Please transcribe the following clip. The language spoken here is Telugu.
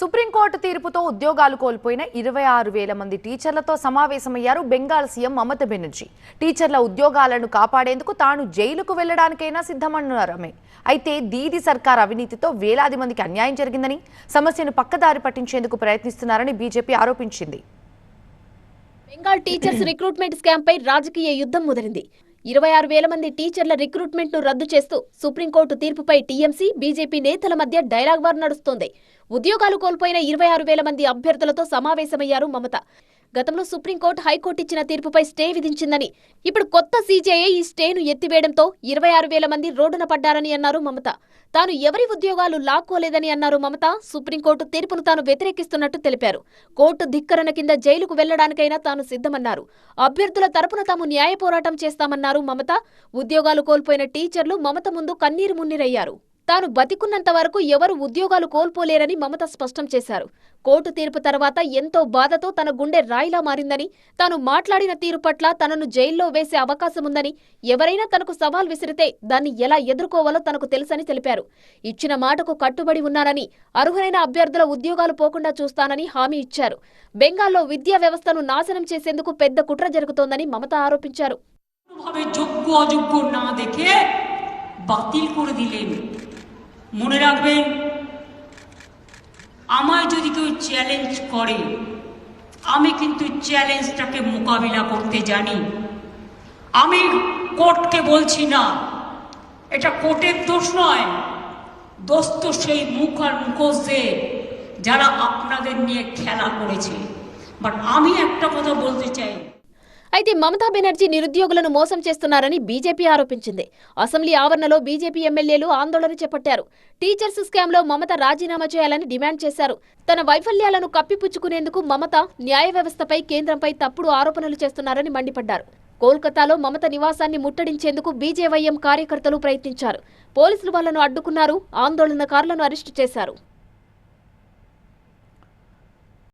సుప్రీంకోర్టు తీర్పుతో ఉద్యోగాలు కోల్పోయిన 26,000 మంది టీచర్లతో సమావేశమయ్యారు బెంగాల్ సీఎం మమతా బెనర్జీ. టీచర్ల ఉద్యోగాలను కాపాడేందుకు తాను జైలుకు వెళ్లడానికైనా సిద్ధమన్నారు ఆమె. అయితే దీది సర్కార్ అవినీతితో వేలాది మందికి అన్యాయం జరిగిందని, సమస్యను పక్కదారి పట్టించేందుకు ప్రయత్నిస్తున్నారని బీజేపీ ఆరోపించింది. బెంగాల్ టీచర్స్ రిక్రూట్మెంట్ స్కామ్ పై రాజకీయ యుద్ధం మొదలైంది. 26,000 మంది టీచర్ల రిక్రూట్మెంట్ ను రద్దు చేస్తూ సుప్రీంకోర్టు తీర్పుపై టీఎంసీ, బీజేపీ నేతల మధ్య డైలాగ్ వార్ నడుస్తోంది. ఉద్యోగాలు కోల్పోయిన 26,000 మంది అభ్యర్థులతో సమావేశమయ్యారు మమత. గతంలో సుప్రీంకోర్టు హైకోర్టు ఇచ్చిన తీర్పుపై స్టే విధించిందని, ఇప్పుడు కొత్త సీజేఐ ఈ స్టేను ఎత్తివేయడంతో 26,000 మంది రోడ్డున పడ్డారని అన్నారు మమత. తాను ఎవరి ఉద్యోగాలు లాక్కోలేదని అన్నారు మమత. సుప్రీంకోర్టు తీర్పును తాను వ్యతిరేకిస్తున్నట్టు తెలిపారు. కోర్టు ధిక్కరణ కింద జైలుకు వెళ్లడానికైనా తాను సిద్ధమన్నారు. అభ్యర్థుల తరపున తాము న్యాయ పోరాటం చేస్తామన్నారు మమత. ఉద్యోగాలు కోల్పోయిన టీచర్లు మమత ముందు కన్నీరు మున్నీరయ్యారు. తాను బతికున్నంత వరకు ఎవరు ఉద్యోగాలు కోల్పోలేరని మమత స్పష్టం చేశారు. కోర్టు తీర్పు తర్వాత ఎంతో బాధతో తన గుండె రాయిలా మారిందని, తాను మాట్లాడిన తీరు పట్ల తనను జైల్లో వేసే అవకాశముందని, ఎవరైనా తనకు సవాల్ విసిరితే దాన్ని ఎలా ఎదుర్కోవాలో తనకు తెలుసని తెలిపారు. ఇచ్చిన మాటకు కట్టుబడి ఉన్నానని, అర్హులైన అభ్యర్థుల ఉద్యోగాలు పోకుండా చూస్తానని హామీ ఇచ్చారు. బెంగాల్లో విద్యా వ్యవస్థను నాశనం చేసేందుకు పెద్ద కుట్ర జరుగుతోందని మమత ఆరోపించారు. মনে রাখবেন, আমায় যদি কেউ চ্যালেঞ্জ করে আমি কিন্তু চ্যালেঞ্জটাকে মোকাবিলা করতে জানি। আমি কোর্টকে বলছি না, এটা কোর্টের দোষ নয়, দোষ তো সেই মুখ আর মুখোশদের যারা আপনাদের নিয়ে খেলা করেছে। বাট আমি একটা কথা বলতে চাই, అయితే మమతా బెనర్జీ నిరుద్యోగులను మోసం చేస్తున్నారని బీజేపీ ఆరోపించింది. అసెంబ్లీ ఆవరణలో బీజేపీ ఎమ్మెల్యేలు ఆందోళన చేపట్టారు. టీచర్స్ స్కామ్లో మమత రాజీనామా చేయాలని డిమాండ్ చేశారు. తన వైఫల్యాలను కప్పిపుచ్చుకునేందుకు మమత న్యాయ వ్యవస్థపై, కేంద్రంపై తప్పుడు ఆరోపణలు చేస్తున్నారని మండిపడ్డారు. కోల్కతాలో మమత నివాసాన్ని ముట్టడించేందుకు బీజేవైఎం కార్యకర్తలు ప్రయత్నించారు. పోలీసులు వాళ్లను అడ్డుకున్నారు. ఆందోళనకారులను అరెస్టు చేశారు.